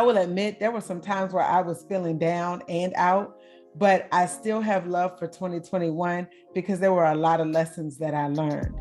will admit there were some times where I was feeling down and out, but I still have love for 2021 because there were a lot of lessons that I learned.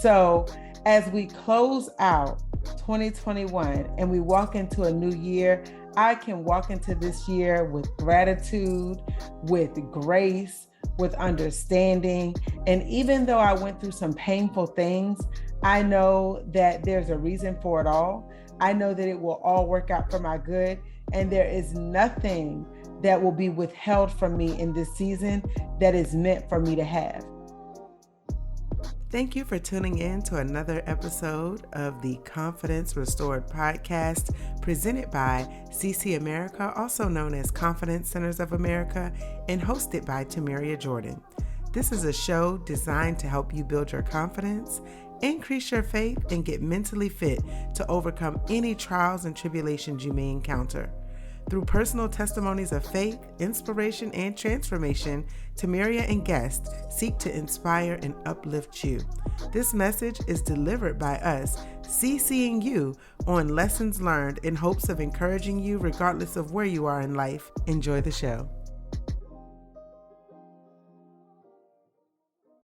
So as we close out 2021 and we walk into a new year, I can walk into this year with gratitude, with grace, with understanding. And even though I went through some painful things, I know that there's a reason for it all. I know that it will all work out for my good. And there is nothing that will be withheld from me in this season that is meant for me to have. Thank you for tuning in to another episode of the Confidence Restored podcast presented by CC America, also known as Confidence Centers of America, and hosted by Tamaria Jordan. This is a show designed to help you build your confidence, increase your faith, and get mentally fit to overcome any trials and tribulations you may encounter. Through personal testimonies of faith, inspiration, and transformation, Tamaria and guests seek to inspire and uplift you. This message is delivered by us, CCing you on lessons learned in hopes of encouraging you regardless of where you are in life. Enjoy the show.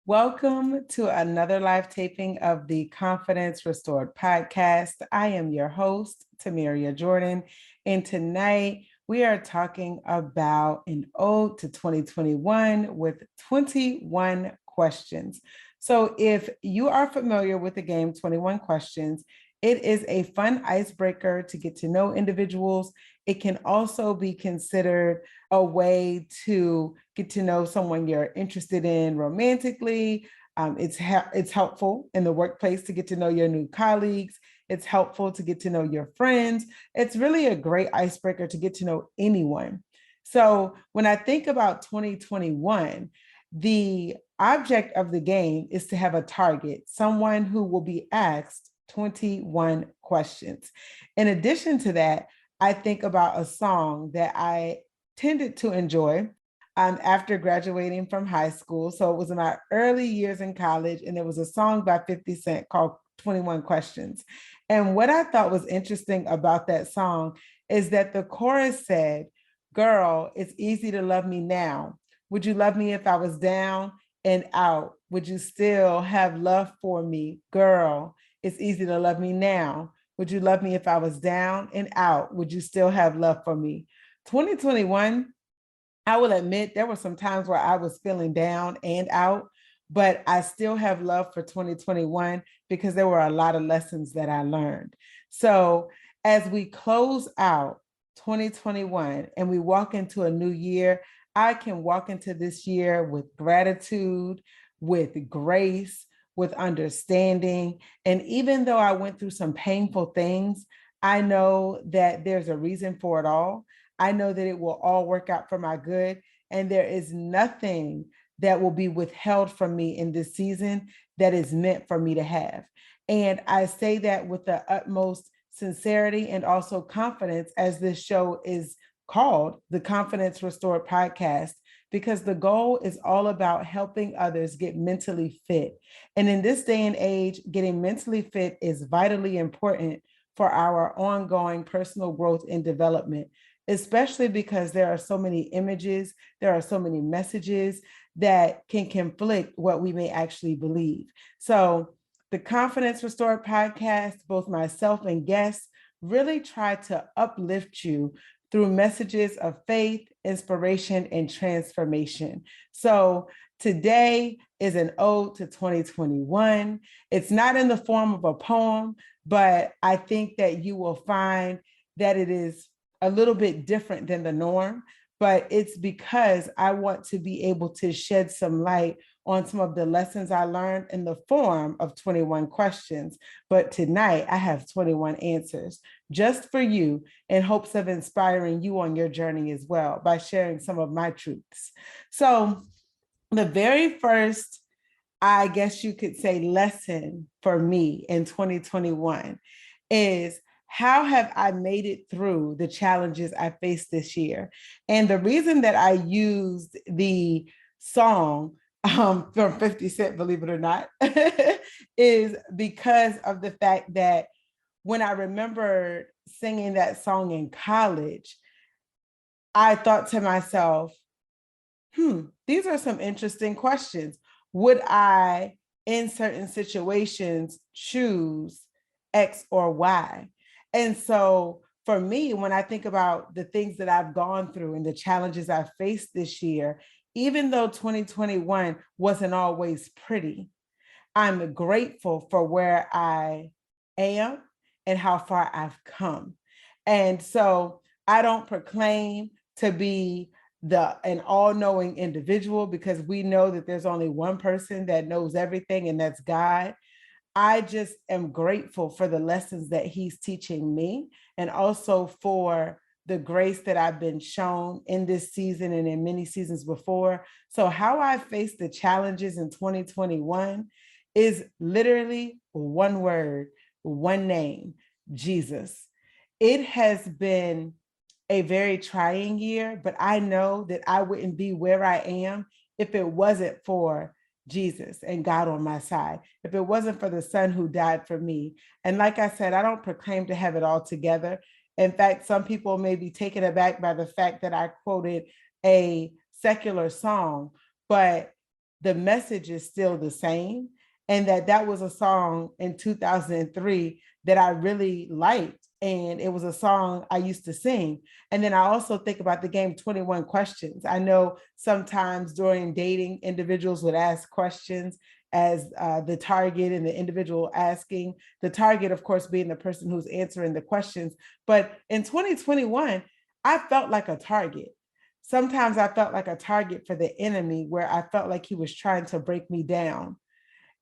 Welcome to another live taping of the Confidence Restored podcast. I am your host, Tamaria Jordan, and tonight we are talking about an ode to 2021 with 21 questions. So if you are familiar with the game 21 Questions, it is a fun icebreaker to get to know individuals. It can also be considered a way to get to know someone you're interested in romantically. It's helpful in the workplace to get to know your new colleagues. It's helpful to get to know your friends. It's really a great icebreaker to get to know anyone. So when I think about 2021, the object of the game is to have a target, someone who will be asked 21 questions. In addition to that, I think about a song that I tended to enjoy after graduating from high school. So it was in my early years in college, and there was a song by 50 Cent called 21 Questions. And what I thought was interesting about that song is that the chorus said, "Girl, it's easy to love me now. Would you love me if I was down and out? Would you still have love for me? Girl, it's easy to love me now. Would you love me if I was down and out? Would you still have love for me?" 2021, I will admit there were some times where I was feeling down and out, but I still have love for 2021 because there were a lot of lessons that I learned. So as we close out 2021 and we walk into a new year, I can walk into this year with gratitude, with grace, with understanding. And even though I went through some painful things, I know that there's a reason for it all. I know that it will all work out for my good. And there is nothing that will be withheld from me in this season that is meant for me to have. And I say that with the utmost sincerity and also confidence, as this show is called the Confidence Restored podcast, because the goal is all about helping others get mentally fit. And in this day and age, getting mentally fit is vitally important for our ongoing personal growth and development, especially because there are so many images, there are so many messages that can conflict what we may actually believe. So the Confidence Restored podcast, both myself and guests, really try to uplift you through messages of faith, inspiration, and transformation. So today is an ode to 2021. It's not in the form of a poem, but I think that you will find that it is a little bit different than the norm, but it's because I want to be able to shed some light on some of the lessons I learned in the form of 21 questions. But tonight I have 21 answers just for you in hopes of inspiring you on your journey as well by sharing some of my truths. So the very first, I guess you could say, lesson for me in 2021 is, how have I made it through the challenges I faced this year? And the reason that I used the song from 50 Cent, believe it or not, is because of the fact that when I remembered singing that song in college, I thought to myself, these are some interesting questions. Would I, in certain situations, choose X or Y? And so for me, when I think about the things that I've gone through and the challenges I've faced this year, even though 2021 wasn't always pretty, I'm grateful for where I am and how far I've come. And so I don't proclaim to be an all-knowing individual, because we know that there's only one person that knows everything, and that's God. I just am grateful for the lessons that he's teaching me, and also for the grace that I've been shown in this season and in many seasons before. So how I faced the challenges in 2021 is literally one word, one name: Jesus. It has been a very trying year, but I know that I wouldn't be where I am if it wasn't for Jesus and God on my side, if it wasn't for the Son who died for me. And like I said, I don't proclaim to have it all together. In fact, some people may be taken aback by the fact that I quoted a secular song, but the message is still the same. And that was a song in 2003 that I really liked. And it was a song I used to sing. And then I also think about the game 21 Questions. I know sometimes during dating, individuals would ask questions as the target, and the individual asking, the target, of course, being the person who's answering the questions. But in 2021, I felt like a target. Sometimes I felt like a target for the enemy, where I felt like he was trying to break me down.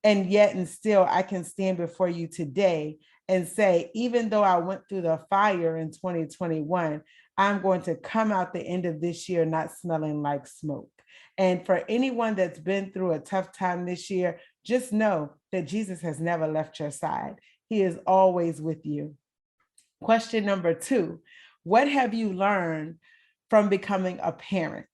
And yet and still, I can stand before you today and say, even though I went through the fire in 2021, I'm going to come out the end of this year not smelling like smoke. And for anyone that's been through a tough time this year, just know that Jesus has never left your side. He is always with you. Question number 2: what have you learned from becoming a parent?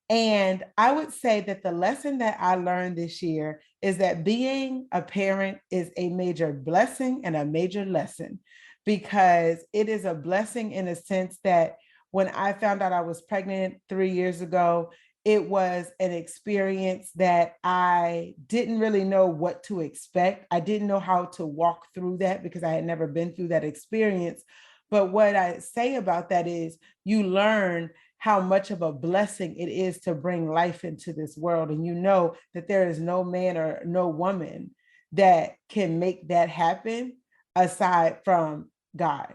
And I would say that the lesson that I learned this year is that being a parent is a major blessing and a major lesson, because it is a blessing in a sense that when I found out I was pregnant 3 years ago, it was an experience that I didn't really know what to expect. I didn't know how to walk through that because I had never been through that experience. But what I say about that is you learn how much of a blessing it is to bring life into this world. And you know that there is no man or no woman that can make that happen aside from God.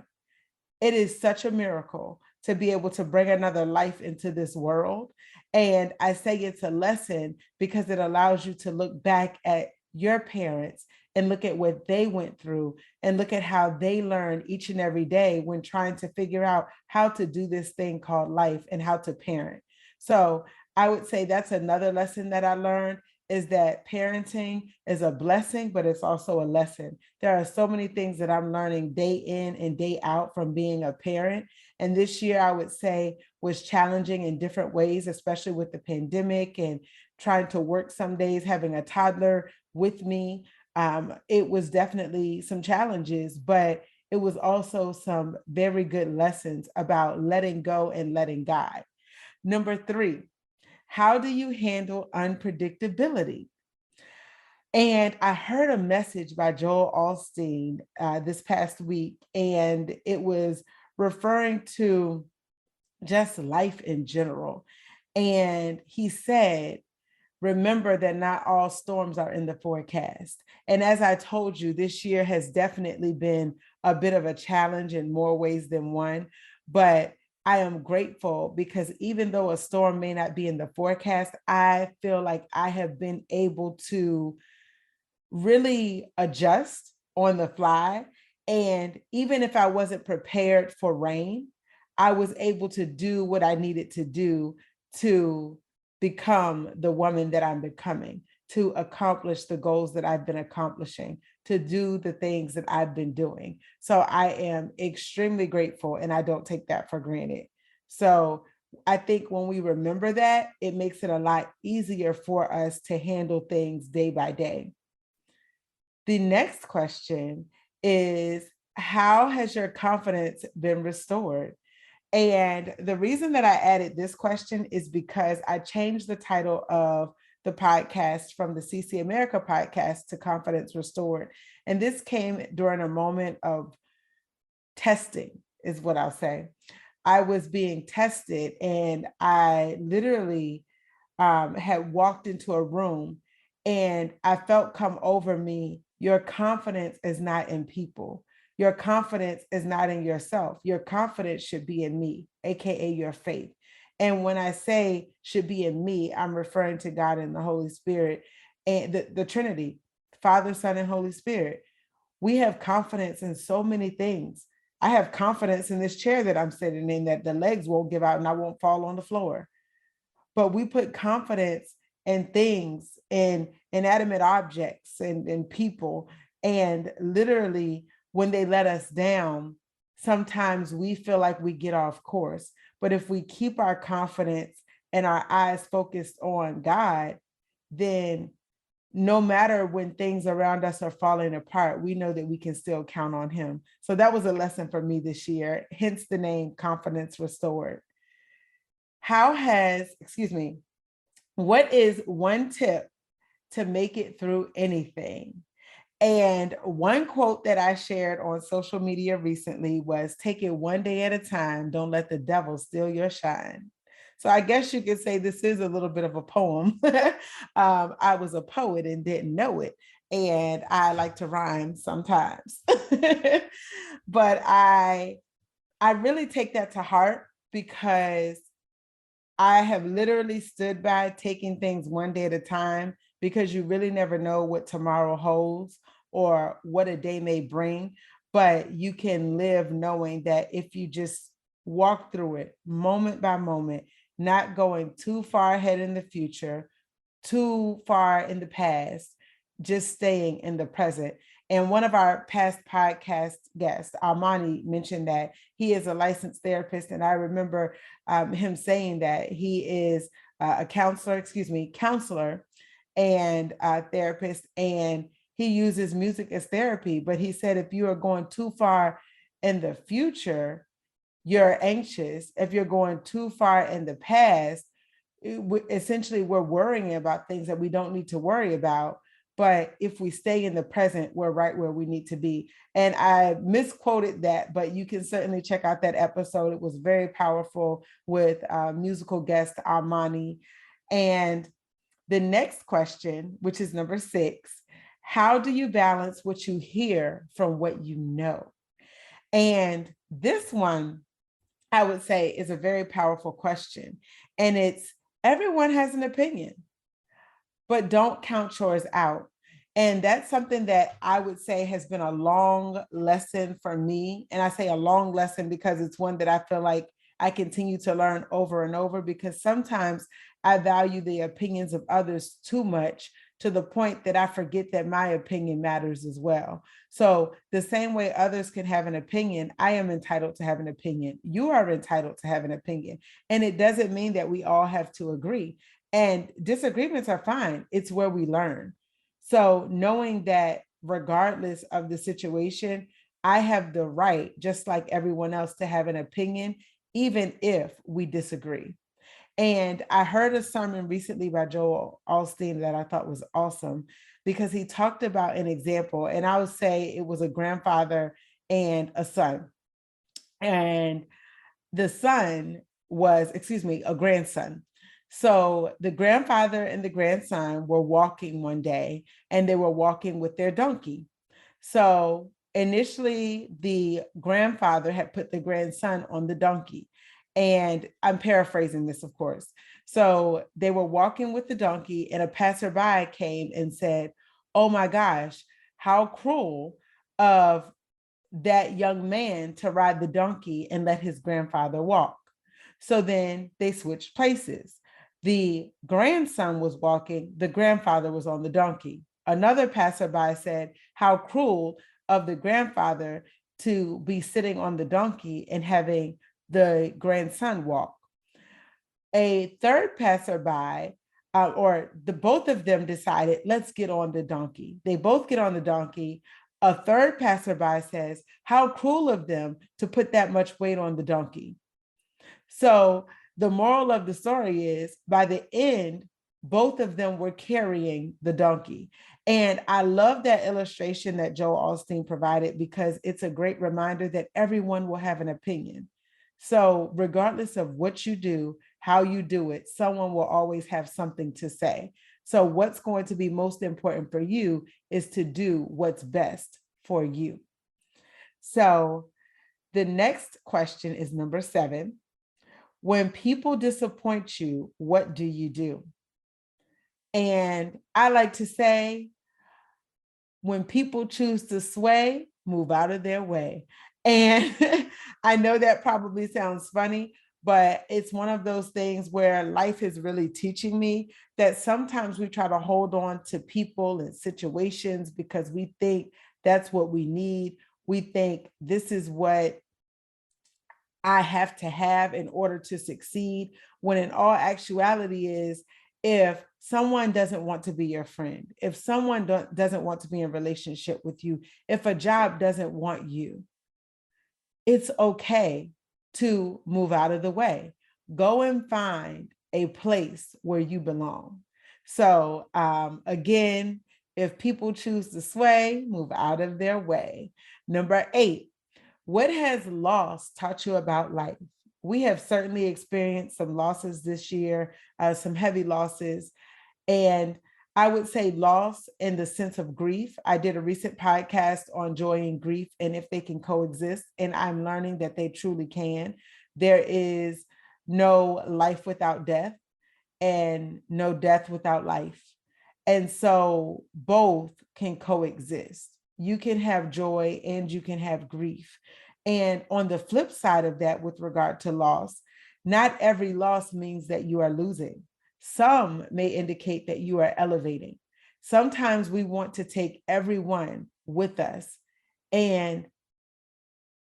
It is such a miracle to be able to bring another life into this world. And I say it's a lesson because it allows you to look back at your parents and look at what they went through and look at how they learn each and every day when trying to figure out how to do this thing called life and how to parent. So I would say that's another lesson that I learned, is that parenting is a blessing, but it's also a lesson. There are so many things that I'm learning day in and day out from being a parent. And this year, I would say, was challenging in different ways, especially with the pandemic and trying to work some days, having a toddler with me. It was definitely some challenges, but it was also some very good lessons about letting go and letting God. Number 3, how do you handle unpredictability? And I heard a message by Joel Osteen this past week, and it was referring to just life in general. And he said, remember that not all storms are in the forecast. And as I told you, this year has definitely been a bit of a challenge in more ways than one. But I am grateful because even though a storm may not be in the forecast, I feel like I have been able to really adjust on the fly. And even if I wasn't prepared for rain, I was able to do what I needed to do to become the woman that I'm becoming, to accomplish the goals that I've been accomplishing, to do the things that I've been doing. So I am extremely grateful, and I don't take that for granted. So I think when we remember that, it makes it a lot easier for us to handle things day by day. The next question is, how has your confidence been restored? And the reason that I added this question is because I changed the title of the podcast from the CC America podcast to Confidence Restored. And this came during a moment of testing, is what I'll say. I was being tested, and I literally had walked into a room and I felt come over me, your confidence is not in people. Your confidence is not in yourself. Your confidence should be in me, AKA your faith. And when I say should be in me, I'm referring to God and the Holy Spirit and the Trinity, Father, Son, and Holy Spirit. We have confidence in so many things. I have confidence in this chair that I'm sitting in that the legs won't give out and I won't fall on the floor. But we put confidence in things, in inanimate objects and people. And literally, when they let us down, sometimes we feel like we get off course. But if we keep our confidence and our eyes focused on God, then no matter when things around us are falling apart, we know that we can still count on Him. So that was a lesson for me this year, hence the name Confidence Restored. What is one tip to make it through anything? And one quote that I shared on social media recently was, take it one day at a time. Don't let the devil steal your shine. So I guess you could say this is a little bit of a poem. I was a poet and didn't know it. And I like to rhyme sometimes. But I really take that to heart because I have literally stood by taking things one day at a time, because you really never know what tomorrow holds or what a day may bring. But you can live knowing that if you just walk through it moment by moment, not going too far ahead in the future, too far in the past, just staying in the present. And one of our past podcast guests, Armani, mentioned that he is a licensed therapist. And I remember him saying that he is a counselor and a therapist, and he uses music as therapy. But he said, if you are going too far in the future, you're anxious. If you're going too far in the past, essentially we're worrying about things that we don't need to worry about. But if we stay in the present, we're right where we need to be. And I misquoted that, but you can certainly check out that episode. It was very powerful with musical guest Armani. And the next question, which is number 6, how do you balance what you hear from what you know? And this one, I would say, is a very powerful question. And it's, everyone has an opinion, but don't count yours out. And that's something that I would say has been a long lesson for me. And I say a long lesson because it's one that I feel like I continue to learn over and over, because sometimes I value the opinions of others too much, to the point that I forget that my opinion matters as well. So the same way others can have an opinion, I am entitled to have an opinion. You are entitled to have an opinion. And it doesn't mean that we all have to agree. And disagreements are fine. It's where we learn. So knowing that regardless of the situation, I have the right, just like everyone else, to have an opinion, even if we disagree. And I heard a sermon recently by Joel Osteen that I thought was awesome, because he talked about an example, and I would say it was a grandfather and a son. And the son was, a grandson. So the grandfather and the grandson were walking one day, and they were walking with their donkey. So initially, the grandfather had put the grandson on the donkey. And I'm paraphrasing this, of course. So they were walking with the donkey, and a passerby came and said, "Oh my gosh, how cruel of that young man to ride the donkey and let his grandfather walk." So then they switched places. The grandson was walking, the grandfather was on the donkey. Another passerby said, "How cruel of the grandfather to be sitting on the donkey and having the grandson walk." A third passerby, or the both of them decided, let's get on the donkey. They both get on the donkey. A third passerby says, how cruel of them to put that much weight on the donkey. So the moral of the story is, by the end, both of them were carrying the donkey. And I love that illustration that Joel Osteen provided, because it's a great reminder that everyone will have an opinion. So regardless of what you do, how you do it, someone will always have something to say. So what's going to be most important for you is to do what's best for you. So the next question is number 7. When people disappoint you, what do you do? And I like to say, when people choose to sway, move out of their way. And I know that probably sounds funny, but it's one of those things where life is really teaching me that sometimes we try to hold on to people and situations because we think that's what we need. We think this is what I have to have in order to succeed, when in all actuality is, if someone doesn't want to be your friend, if someone doesn't want to be in a relationship with you, if a job doesn't want you, it's okay to move out of the way. Go and find a place where you belong. So again, if people choose to sway, move out of their way. Number 8, what has loss taught you about life? We have certainly experienced some losses this year, some heavy losses. And I would say loss in the sense of grief. I did a recent podcast on joy and grief and if they can coexist. And I'm learning that they truly can. There is no life without death and no death without life. And so both can coexist. You can have joy and you can have grief. And on the flip side of that, with regard to loss, not every loss means that you are losing. Some may indicate that you are elevating. Sometimes we want to take everyone with us. And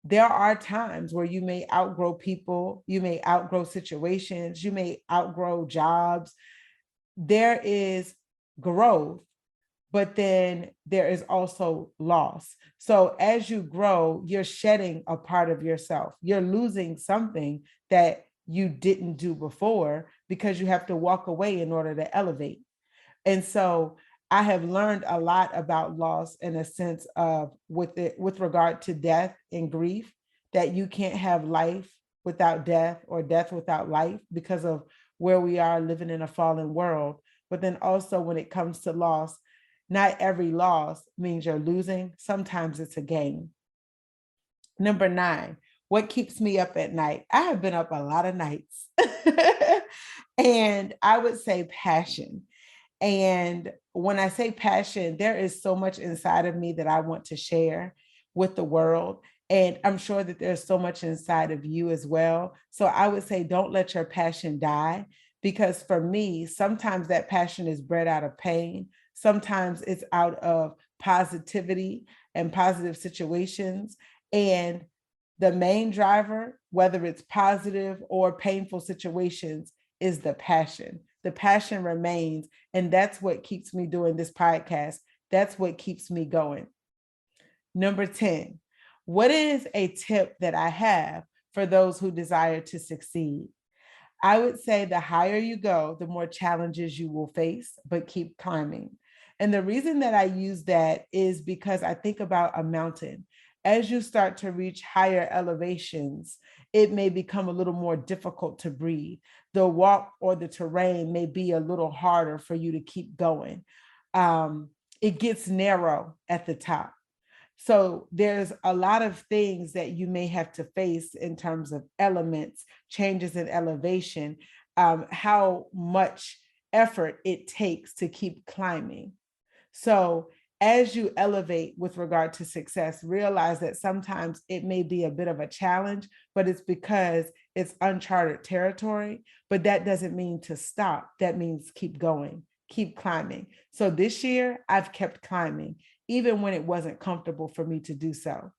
there are times where you may outgrow people, you may outgrow situations, you may outgrow jobs. There is growth, but then there is also loss. So as you grow, you're shedding a part of yourself. You're losing something that you didn't do before because you have to walk away in order to elevate. And so I have learned a lot about loss in a sense of with regard to death and grief, that you can't have life without death or death without life because of where we are living in a fallen world. But then also when it comes to loss, not every loss means you're losing. Sometimes it's a gain. Number 9, what keeps me up at night? I have been up a lot of nights. And I would say passion. And when I say passion, there is so much inside of me that I want to share with the world. And I'm sure that there's so much inside of you as well. So I would say, don't let your passion die. Because for me, sometimes that passion is bred out of pain. Sometimes it's out of positivity and positive situations. And the main driver, whether it's positive or painful situations, is the passion. The passion remains. And that's what keeps me doing this podcast. That's what keeps me going. Number 10, what is a tip that I have for those who desire to succeed? I would say the higher you go, the more challenges you will face, but keep climbing. And the reason that I use that is because I think about a mountain. As you start to reach higher elevations, it may become a little more difficult to breathe. The walk or the terrain may be a little harder for you to keep going. It gets narrow at the top. So there's a lot of things that you may have to face in terms of elements, changes in elevation, how much effort it takes to keep climbing. So as you elevate with regard to success, realize that sometimes it may be a bit of a challenge, but it's because it's uncharted territory. But that doesn't mean to stop. That means keep going, keep climbing. So this year, I've kept climbing, even when it wasn't comfortable for me to do so.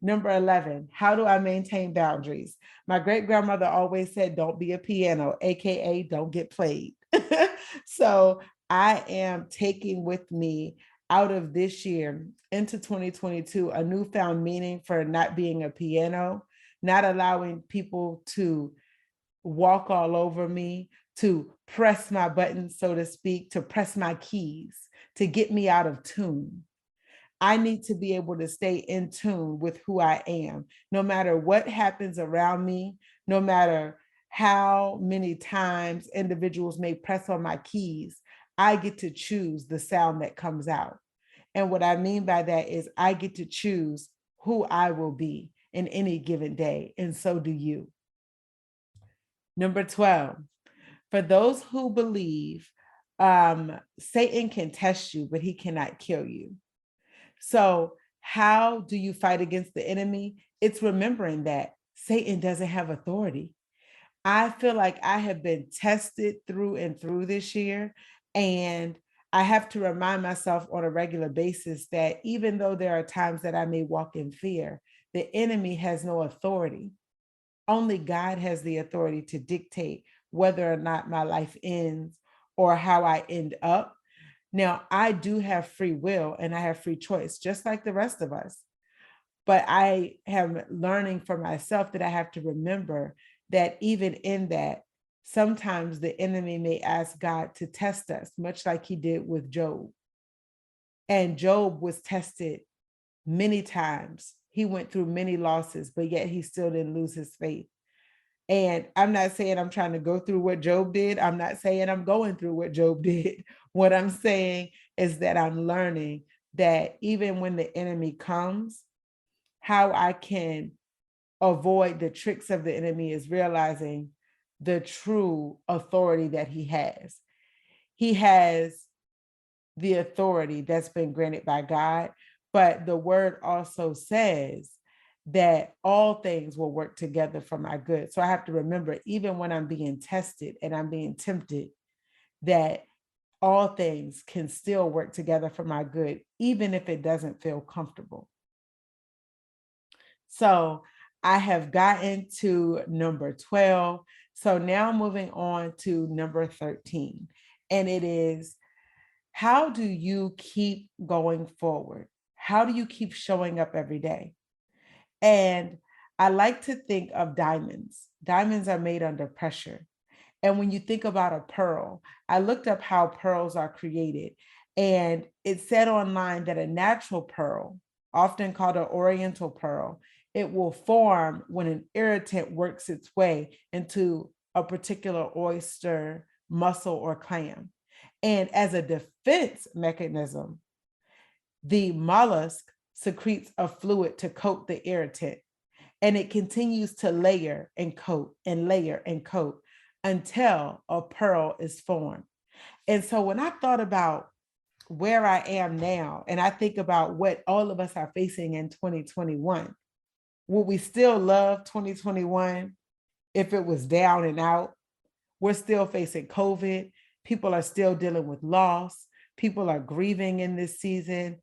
Number 11, how do I maintain boundaries? My great grandmother always said, don't be a piano, AKA don't get played. So I am taking with me out of this year into 2022 a newfound meaning for not being a piano, not allowing people to walk all over me, to press my buttons, so to speak, to press my keys, to get me out of tune. I need to be able to stay in tune with who I am, no matter what happens around me, no matter how many times individuals may press on my keys. I get to choose the sound that comes out. And what I mean by that is I get to choose who I will be in any given day, and so do you. Number 12, for those who believe Satan can test you, but he cannot kill you. So, how do you fight against the enemy? It's remembering that Satan doesn't have authority. I feel like I have been tested through and through this year, and I have to remind myself on a regular basis that even though there are times that I may walk in fear, the enemy has no authority. Only God has the authority to dictate whether or not my life ends or how I end up. Now, I do have free will and I have free choice, just like the rest of us. But I am learning for myself that I have to remember that even in that, sometimes the enemy may ask God to test us, much like he did with Job. And Job was tested many times. He went through many losses, but yet he still didn't lose his faith. And I'm not saying I'm trying to go through what Job did. I'm not saying I'm going through what Job did. What I'm saying is that I'm learning that even when the enemy comes, how I can avoid the tricks of the enemy is realizing the true authority that he has. He has the authority that's been granted by God, but the word also says that all things will work together for my good. So I have to remember, even when I'm being tested and I'm being tempted, that all things can still work together for my good, even if it doesn't feel comfortable. So I have gotten to number 12. So now moving on to number 13. And it is, how do you keep going forward? How do you keep showing up every day? And I like to think of diamonds. Diamonds are made under pressure. And when you think about a pearl, I looked up how pearls are created. And it said online that a natural pearl, often called an oriental pearl, it will form when an irritant works its way into a particular oyster, mussel, or clam. And as a defense mechanism, the mollusk secretes a fluid to coat the irritant, and it continues to layer and coat and layer and coat until a pearl is formed. And so when I thought about where I am now, and I think about what all of us are facing in 2021, would we still love 2021 if it was down and out? We're still facing COVID. People are still dealing with loss. People are grieving in this season.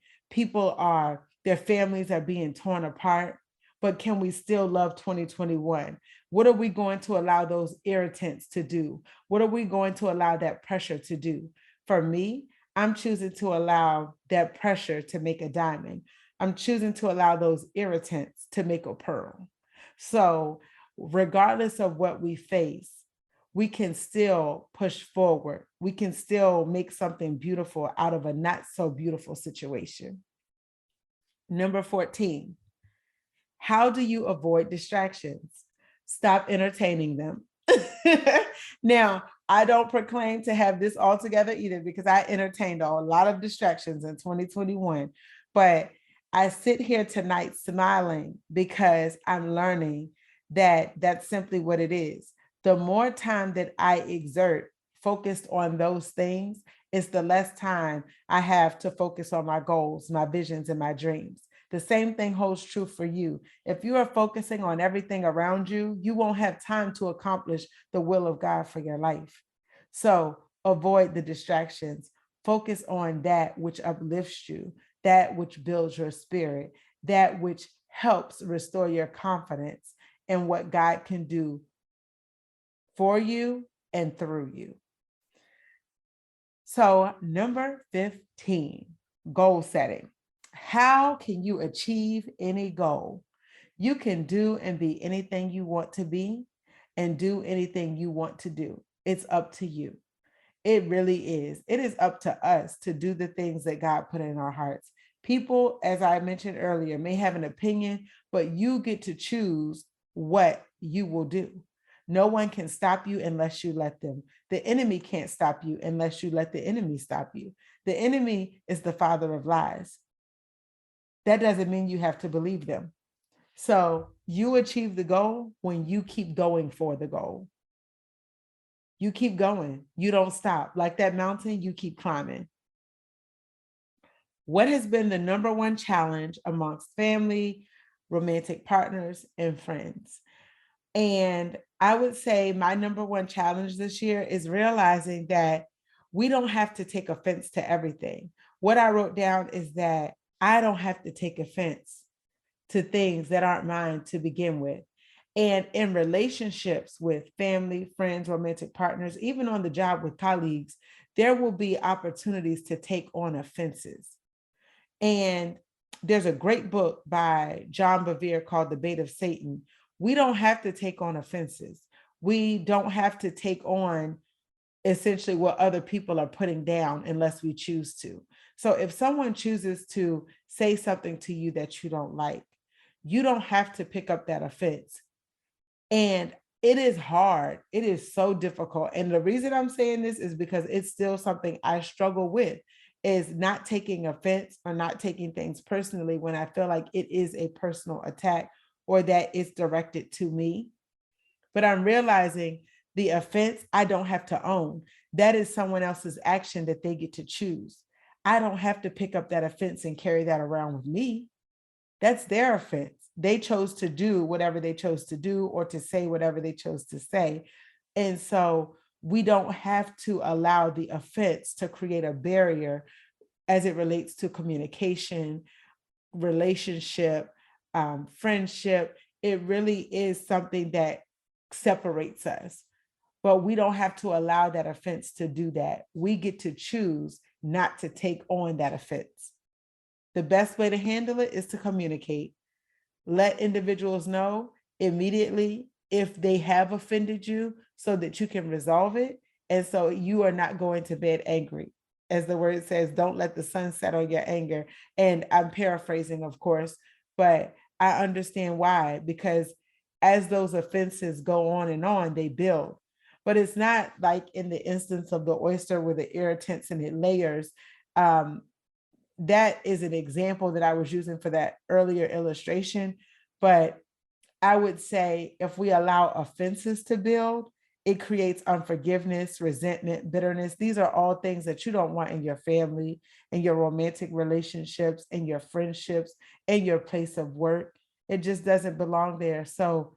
Their families are being torn apart. But can we still love 2021? What are we going to allow those irritants to do? What are we going to allow that pressure to do? For me, I'm choosing to allow that pressure to make a diamond. I'm choosing to allow those irritants to make a pearl. So, regardless of what we face, we can still push forward. We can still make something beautiful out of a not so beautiful situation. Number 14, how do you avoid distractions? Stop entertaining them. Now, I don't proclaim to have this all together either, because I entertained a lot of distractions in 2021, but I sit here tonight smiling because I'm learning that that's simply what it is. The more time that I exert focused on those things, is the less time I have to focus on my goals, my visions, and my dreams. The same thing holds true for you. If you are focusing on everything around you, you won't have time to accomplish the will of God for your life. So avoid the distractions. Focus on that which uplifts you, that which builds your spirit, that which helps restore your confidence in what God can do for you and through you. So number 15, Goal setting. How can you achieve any goal? You can do and be anything you want to be and do anything you want to do. It's up to you. It really is. It is up to us to do the things that God put in our hearts. People, as I mentioned earlier, may have an opinion, but you get to choose what you will do. No one can stop you unless you let them. The enemy can't stop you unless you let the enemy stop you. The enemy is the father of lies. That doesn't mean you have to believe them. So you achieve the goal when you keep going for the goal. You keep going. You don't stop. Like that mountain, you keep climbing. What has been the number one challenge amongst family, romantic partners, and friends? And I would say my number one challenge this year is realizing that we don't have to take offense to everything. What I wrote down is that I don't have to take offense to things that aren't mine to begin with. And in relationships with family, friends, romantic partners, even on the job with colleagues, there will be opportunities to take on offenses. And there's a great book by John Bevere called The Bait of Satan. We don't have to take on offenses. We don't have to take on essentially what other people are putting down unless we choose to. So if someone chooses to say something to you that you don't like, you don't have to pick up that offense. And it is hard. It is so difficult. And the reason I'm saying this is because it's still something I struggle with, is not taking offense or not taking things personally when I feel like it is a personal attack or that it's directed to me. But I'm realizing the offense I don't have to own. That is someone else's action that they get to choose. I don't have to pick up that offense and carry that around with me. That's their offense. They chose to do whatever they chose to do or to say whatever they chose to say. And so we don't have to allow the offense to create a barrier as it relates to communication, relationship, friendship. It really is something that separates us. But we don't have to allow that offense to do that. We get to choose not to take on that offense. The best way to handle it is to communicate. Let individuals know immediately if they have offended you so that you can resolve it. And so you are not going to bed angry. As the word says, don't let the sun set on your anger. And I'm paraphrasing, of course, but I understand why, because as those offenses go on, they build. But it's not like in the instance of the oyster with the irritants and it layers. That is an example that I was using for that earlier illustration. But I would say if we allow offenses to build, it creates unforgiveness, resentment, bitterness. These are all things that you don't want in your family, in your romantic relationships, in your friendships, in your place of work. It just doesn't belong there. So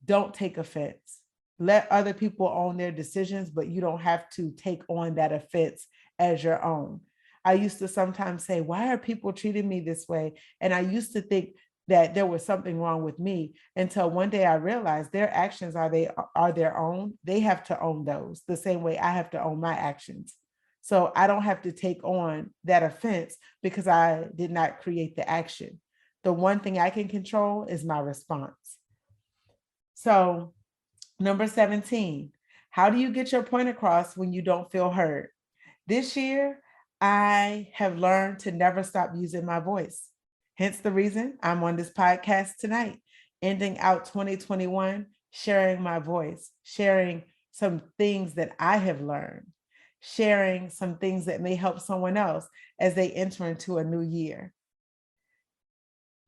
don't take offense. Let other people own their decisions, but you don't have to take on that offense as your own. I used to sometimes say, why are people treating me this way? And I used to think that there was something wrong with me until one day I realized their actions are their own. They have to own those the same way I have to own my actions. So I don't have to take on that offense because I did not create the action. The one thing I can control is my response. So number 17, how do you get your point across when you don't feel heard? This year, I have learned to never stop using my voice. Hence the reason I'm on this podcast tonight, ending out 2021, sharing my voice, sharing some things that I have learned, sharing some things that may help someone else as they enter into a new year.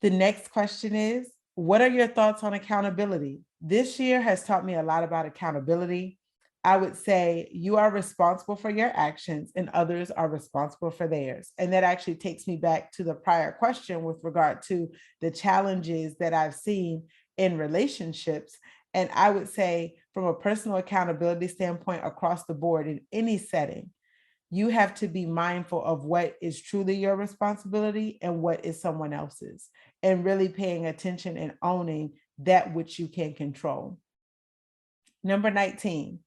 The next question is, what are your thoughts on accountability? This year has taught me a lot about accountability. I would say you are responsible for your actions and others are responsible for theirs. And that actually takes me back to the prior question with regard to the challenges that I've seen in relationships. And I would say from a personal accountability standpoint across the board in any setting, you have to be mindful of what is truly your responsibility and what is someone else's, and really paying attention and owning that which you can control. Number 19,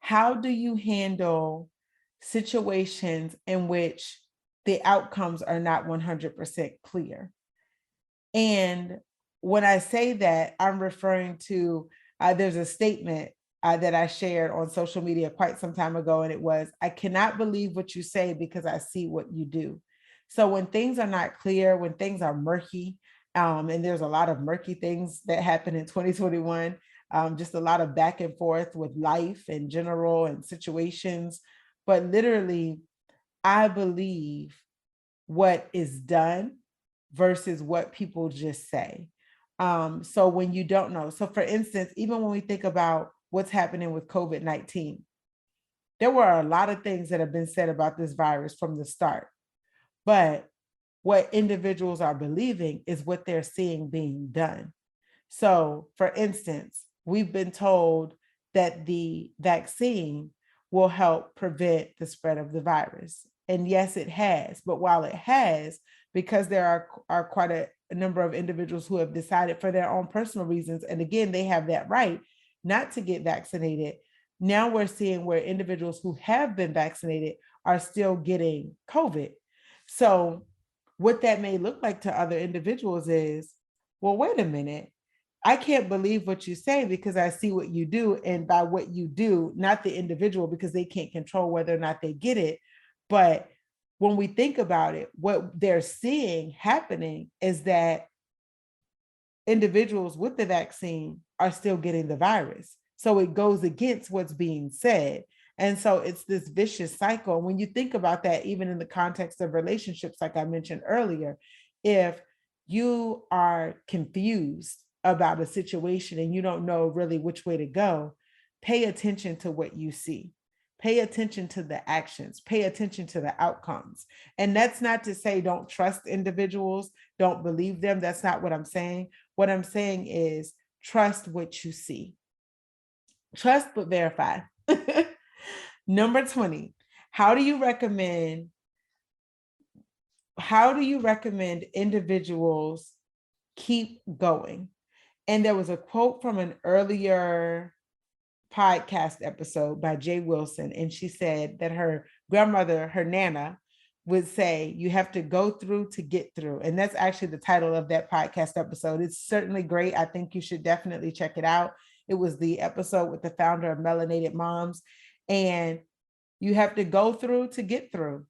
how do you handle situations in which the outcomes are not 100% clear. And when I say that, I'm referring to there's a statement that I shared on social media quite some time ago, and it was, I cannot believe what you say because I see what you do. So when things are not clear, when things are murky, and there's a lot of murky things that happen in 2021, just a lot of back and forth with life in general and situations. But literally, I believe what is done versus what people just say. So when you don't know, so for instance, even when we think about what's happening with COVID-19, there were a lot of things that have been said about this virus from the start. But what individuals are believing is what they're seeing being done. So, for instance, we've been told that the vaccine will help prevent the spread of the virus. And yes, it has. But while it has, because there are quite a number of individuals who have decided for their own personal reasons, and again, they have that right not to get vaccinated. Now we're seeing where individuals who have been vaccinated are still getting COVID. So, what that may look like to other individuals is, well, wait a minute. I can't believe what you say because I see what you do. And by what you do, not the individual, because they can't control whether or not they get it. But when we think about it, what they're seeing happening is that individuals with the vaccine are still getting the virus. So it goes against what's being said. And so it's this vicious cycle. When you think about that, even in the context of relationships, like I mentioned earlier, if you are confused about a situation and you don't know really which way to go, pay attention to what you see. Pay attention to the actions, pay attention to the outcomes. And that's not to say don't trust individuals, don't believe them. That's not what I'm saying. What I'm saying is trust what you see. Trust but verify. Number 20, how do you recommend individuals keep going? And there was a quote from an earlier podcast episode by Jay Wilson, and she said that her grandmother, her Nana, would say, you have to go through to get through. And that's actually the title of that podcast episode. It's certainly great. I think you should definitely check it out. It was the episode with the founder of Melanated Moms. And you have to go through to get through.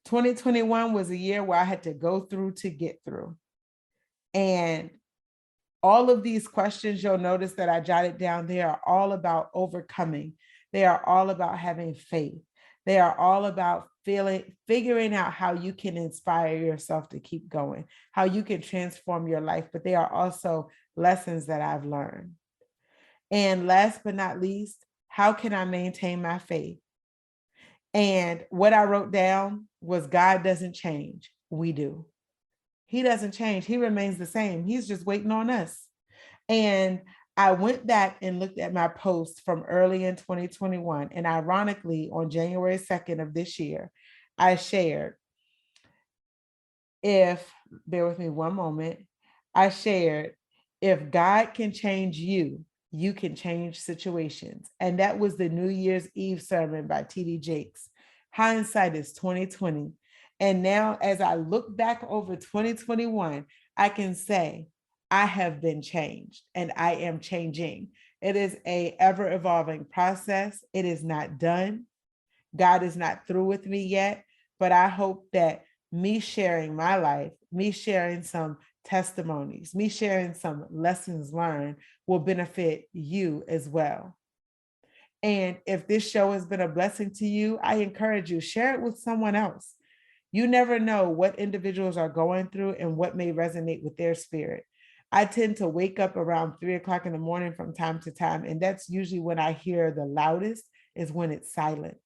2021 was a year where I had to go through to get through. And all of these questions, you'll notice that I jotted down, they are all about overcoming. They are all about having faith. They are all about figuring out how you can inspire yourself to keep going, how you can transform your life, but they are also lessons that I've learned. And last but not least, how can I maintain my faith? And what I wrote down was, God doesn't change. We do. He doesn't change. He remains the same. He's just waiting on us. And I went back and looked at my post from early in 2021. And ironically, on January 2nd of this year, I shared, bear with me one moment, I shared, if God can change you, you can change situations. And that was the New Year's Eve sermon by T.D. Jakes. Hindsight is 2020. And now as I look back over 2021, I can say I have been changed and I am changing. It is an ever-evolving process. It is not done. God is not through with me yet, but I hope that me sharing my life, me sharing some testimonies, me sharing some lessons learned will benefit you as well. And if this show has been a blessing to you, I encourage you, share it with someone else. You never know what individuals are going through and what may resonate with their spirit. I tend to wake up around 3 o'clock in the morning from time to time, and that's usually when I hear the loudest, is when it's silent,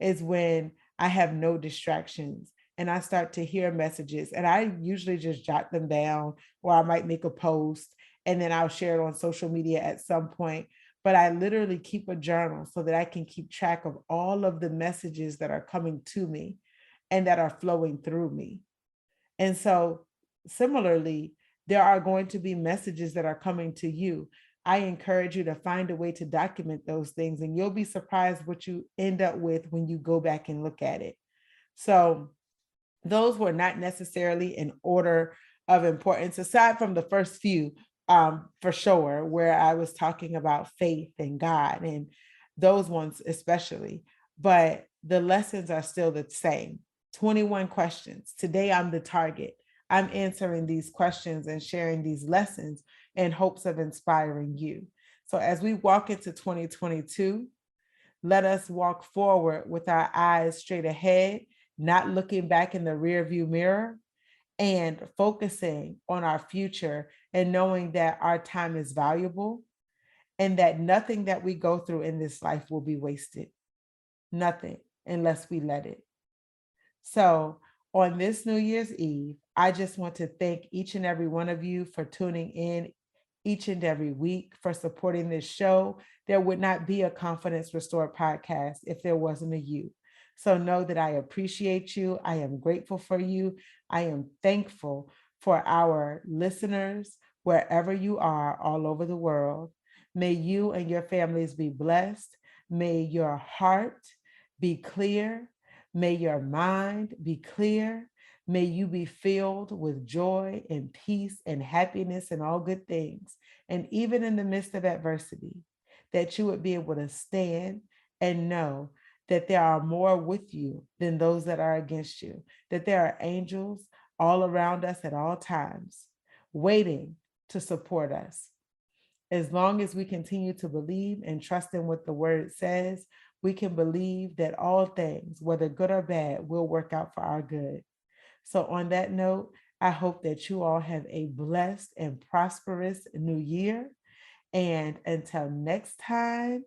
is when I have no distractions and I start to hear messages, and I usually just jot them down, or I might make a post and then I'll share it on social media at some point. But I literally keep a journal so that I can keep track of all of the messages that are coming to me and that are flowing through me. And so similarly, there are going to be messages that are coming to you. I encourage you to find a way to document those things, and you'll be surprised what you end up with when you go back and look at it. So those were not necessarily in order of importance, aside from the first few, for sure, where I was talking about faith and God and those ones especially. But the lessons are still the same. 21 questions. Today, I'm the target. I'm answering these questions and sharing these lessons in hopes of inspiring you. So as we walk into 2022, let us walk forward with our eyes straight ahead, not looking back in the rearview mirror, and focusing on our future and knowing that our time is valuable and that nothing that we go through in this life will be wasted. Nothing, unless we let it. So, on this New Year's Eve, I just want to thank each and every one of you for tuning in each and every week, for supporting this show. There would not be a Confidence Restored podcast if there wasn't a you. So, know that I appreciate you. I am grateful for you. I am thankful for our listeners, wherever you are, all over the world. May you and your families be blessed. May your heart be clear. May your mind be clear. May you be filled with joy and peace and happiness and all good things. And even in the midst of adversity, that you would be able to stand and know that there are more with you than those that are against you, that there are angels all around us at all times, waiting to support us. As long as we continue to believe and trust in what the word says, we can believe that all things, whether good or bad, will work out for our good. So, on that note, I hope that you all have a blessed and prosperous new year. And until next time,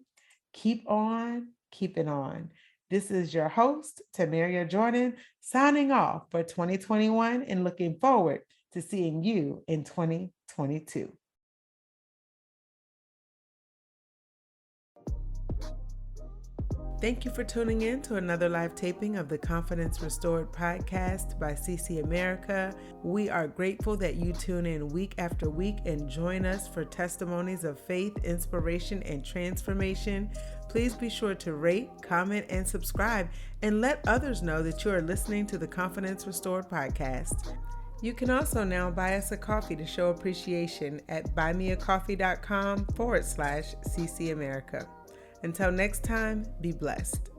keep on keeping on. This is your host, Tamaria Jordan, signing off for 2021 and looking forward to seeing you in 2022. Thank you for tuning in to another live taping of the Confidence Restored podcast by CC America. We are grateful that you tune in week after week and join us for testimonies of faith, inspiration, and transformation. Please be sure to rate, comment, and subscribe, and let others know that you are listening to the Confidence Restored podcast. You can also now buy us a coffee to show appreciation at buymeacoffee.com/CC America. Until next time, be blessed.